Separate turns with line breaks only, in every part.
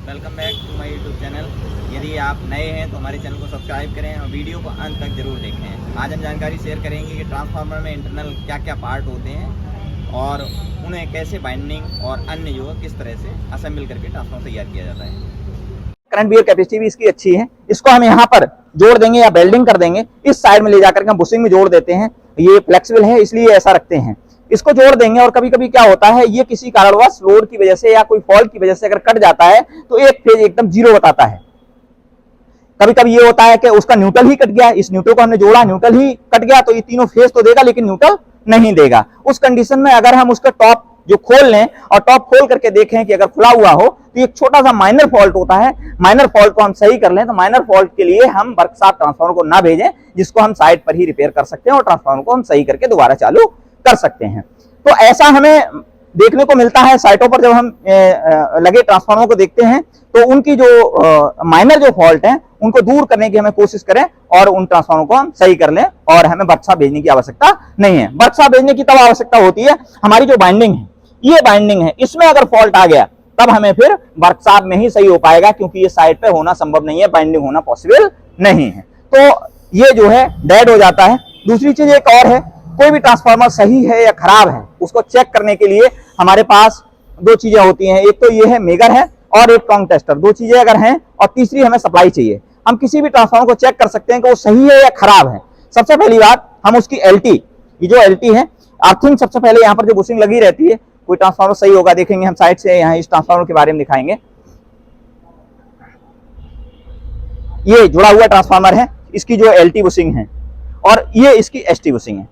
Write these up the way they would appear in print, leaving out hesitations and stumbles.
Welcome back to my YouTube channel. यदि आप नए हैं तो हमारे चैनल को सब्सक्राइब करें और वीडियो को अंत तक जरूर देखें। आज हम जानकारी शेयर करेंगे कि ट्रांसफार्मर में इंटरनल क्या क्या पार्ट होते हैं और उन्हें कैसे बाइंडिंग और अन्य जो किस तरह से असेंबल करके ट्रांसफार्मर तैयार किया जाता है।
करंट बियर कैपेसिटी भी इसकी अच्छी है। इसको हम यहाँ पर जोड़ देंगे या बेल्डिंग कर देंगे, इस साइड में ले जाकर हम बुशिंग में जोड़ देते हैं। ये फ्लेक्सिबल है इसलिए ऐसा रखते हैं। इसको जोड़ देंगे और कभी कभी क्या होता है, ये किसी कारणवश लोड की वजह से या कोई फॉल्ट की वजह से अगर कट जाता है तो एक फेज एकदम जीरो बताता है। कभी कभी ये होता है कि उसका न्यूट्रल ही कट गया, इस न्यूट्रल को हमने जोड़ा, न्यूट्रल ही कट गया तो ये तीनों फेज तो देगा लेकिन न्यूट्रल नहीं देगा। उस कंडीशन में अगर हम उसका टॉप जो खोल लें और टॉप खोल करके देखें कि अगर खुला हुआ हो तो एक छोटा सा माइनर फॉल्ट होता है। माइनर फॉल्ट को हम सही कर लें तो माइनर फॉल्ट के लिए हम वर्कशॉप ट्रांसफार्मर को ना भेजें, जिसको हम साइड पर ही रिपेयर कर सकते हैं और ट्रांसफार्मर को हम सही करके दोबारा चालू कर सकते हैं। तो ऐसा हमें देखने को मिलता है साइटों पर। जब हम लगे ट्रांसफार्मर को देखते हैं तो उनकी जो माइनर जो फॉल्ट है उनको दूर करने की हमें कोशिश करें और उन ट्रांसफार्मर को हम सही कर लें और हमें वर्कशॉप भेजने की आवश्यकता नहीं है। वर्कशॉप भेजने की तब आवश्यकता होती है हमारी जो बाइंडिंग है, ये बाइंडिंग है, इसमें अगर फॉल्ट आ गया तब हमें फिर वर्कशॉप में ही सही हो पाएगा, क्योंकि ये साइड पे होना संभव नहीं है, बाइंडिंग होना पॉसिबल नहीं है। तो ये जो है डेड हो जाता है। दूसरी चीज एक और है, कोई भी ट्रांसफार्मर सही है या खराब है उसको चेक करने के लिए हमारे पास दो चीजें होती हैं। एक तो ये है मेगर है और एक टोंग टेस्टर। दो चीजें अगर हैं और तीसरी हमें सप्लाई चाहिए। हम किसी भी ट्रांसफार्मर को चेक कर सकते हैं कि वो सही है या खराब है। सबसे पहली बात, हम उसकी एलटी, ये जो एलटी है, अर्थिंग सबसे पहले यहाँ पर जो बुशिंग लगी रहती है, कोई ट्रांसफार्मर सही होगा देखेंगे हम साइड से। यहाँ इस ट्रांसफार्मर के बारे में दिखाएंगे। ये जुड़ा हुआ ट्रांसफार्मर है, इसकी जो एलटी बुशिंग है और ये इसकी एसटी बुशिंग है।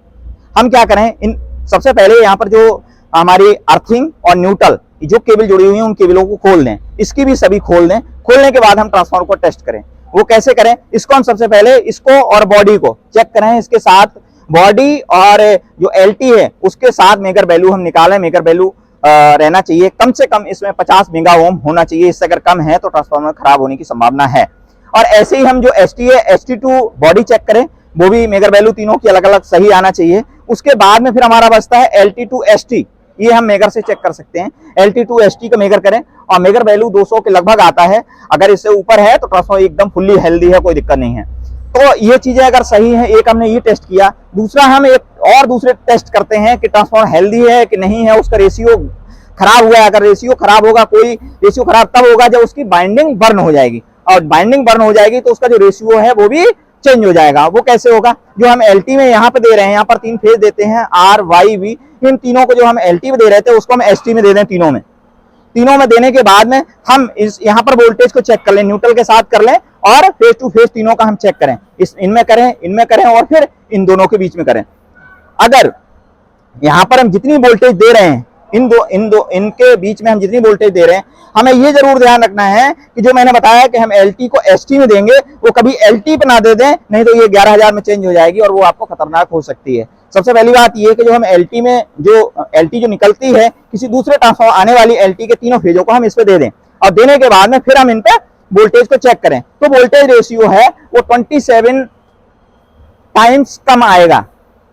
हम क्या करें, इन सबसे पहले यहाँ पर जो हमारी अर्थिंग और न्यूट्रल जो केबल जुड़ी हुई है उन केबलों को खोल दें, इसकी भी सभी खोल दें। खोलने के बाद हम ट्रांसफार्मर को टेस्ट करें। वो कैसे करें, इसको हम सबसे पहले इसको और बॉडी को चेक करें। इसके साथ बॉडी और जो एलटी है उसके साथ मेगर वैल्यू हम निकालें। मेगर वैल्यू रहना चाहिए कम से कम इसमें 50 मेगा ओम होना चाहिए। इससे अगर कम है तो ट्रांसफार्मर खराब होने की संभावना है। और ऐसे ही हम जो एसटी है, ST2 बॉडी चेक करें, वो भी मेगर वैल्यू तीनों की अलग अलग सही आना चाहिए। उसके बाद में फिर हमारा बचता है LT2 ST। ये हम मेगर से चेक कर सकते हैं। LT2 ST का मेगर करें और मेगर वैल्यू 200 के लगभग आता है। अगर इससे ऊपर है तो ट्रांसफार्मर एकदम फुल्ली हेल्दी है, कोई दिक्कत नहीं है। तो ये चीजें अगर सही है, एक हमने ये टेस्ट किया। दूसरा हम एक और दूसरे टेस्ट करते हैं कि ट्रांसफार्मर हेल्दी है कि नहीं है, उसका रेशियो खराब हुआ है। अगर रेशियो खराब होगा, कोई रेशियो खराब तब होगा जब उसकी बाइंडिंग बर्न हो जाएगी, और बाइंडिंग बर्न हो जाएगी तो उसका जो रेशियो है वो भी चेंज हो जाएगा। वो कैसे होगा, जो हम एलटी में यहाँ पे दे रहे हैं, यहाँ पर 3 फेज देते हैं R, Y, V। इन तीनों को जो हम एलटी में दे रहे थे उसको हम एसटी में दे दें। तीनों में देने के बाद में हम इस यहाँ पर वोल्टेज को चेक कर लें, न्यूट्रल के साथ कर लें और फेज टू फेज तीनों का हम चेक करें। इनमें करें और फिर इन दोनों के बीच में करें। अगर यहाँ पर हम जितनी वोल्टेज दे रहे हैं, इनके बीच में हम जितनी वोल्टेज दे रहे हैं, हमें ये जरूर ध्यान रखना है कि जो मैंने बताया कि हम एलटी को एसटी में देंगे, वो कभी एलटी पे ना दे दें, नहीं तो ये 11,000 में चेंज हो जाएगी और वो आपको खतरनाक हो सकती है। सबसे पहली बात ये कि जो हम एलटी में एलटी जो निकलती है, किसी दूसरे ट्रांसफार्मर आने वाली एलटी के तीनों फेजों को हम इस पे दे दें और देने के बाद में फिर हम इन पे वोल्टेज को चेक करें तो वोल्टेज रेशियो है वो 27 टाइम्स कम आएगा।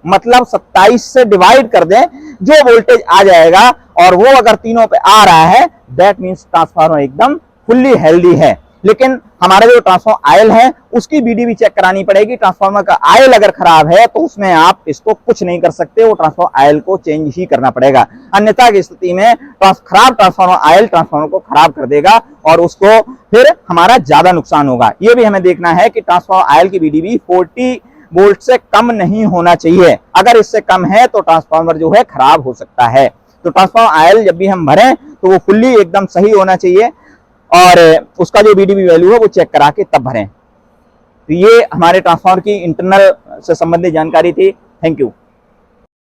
मतलब 27 से डिवाइड कर दें, जो वोल्टेज आ जाएगा और वो अगर तीनों पे आ रहा है, दैट मींस ट्रांसफार्मर एकदम फुल्ली हेल्दी है। लेकिन हमारे जो ट्रांसफार्मर आयल है उसकी बीडी भी चेक करानी पड़ेगी। ट्रांसफार्मर का आयल अगर खराब है तो उसमें आप इसको कुछ नहीं कर सकते, वो ट्रांसफार्मर आयल को चेंज ही करना पड़ेगा। अन्यथा की स्थिति में खराब ट्रांसफार्मर आयल ट्रांसफार्मर को खराब कर देगा और उसको फिर हमारा ज्यादा नुकसान होगा। ये भी हमें देखना है कि ट्रांसफार्मर आयल की बीडी भी 40 वोल्ट से कम नहीं होना चाहिए। अगर इससे कम है तो ट्रांसफार्मर जो है खराब हो सकता है। तो ट्रांसफार्मर आयल जब भी हम भरें तो वो फुल्ली एकदम सही होना चाहिए और उसका जो बीडीबी वैल्यू है वो चेक करा के तब भरें। तो ये हमारे ट्रांसफार्मर की इंटरनल से संबंधित जानकारी थी। Thank you.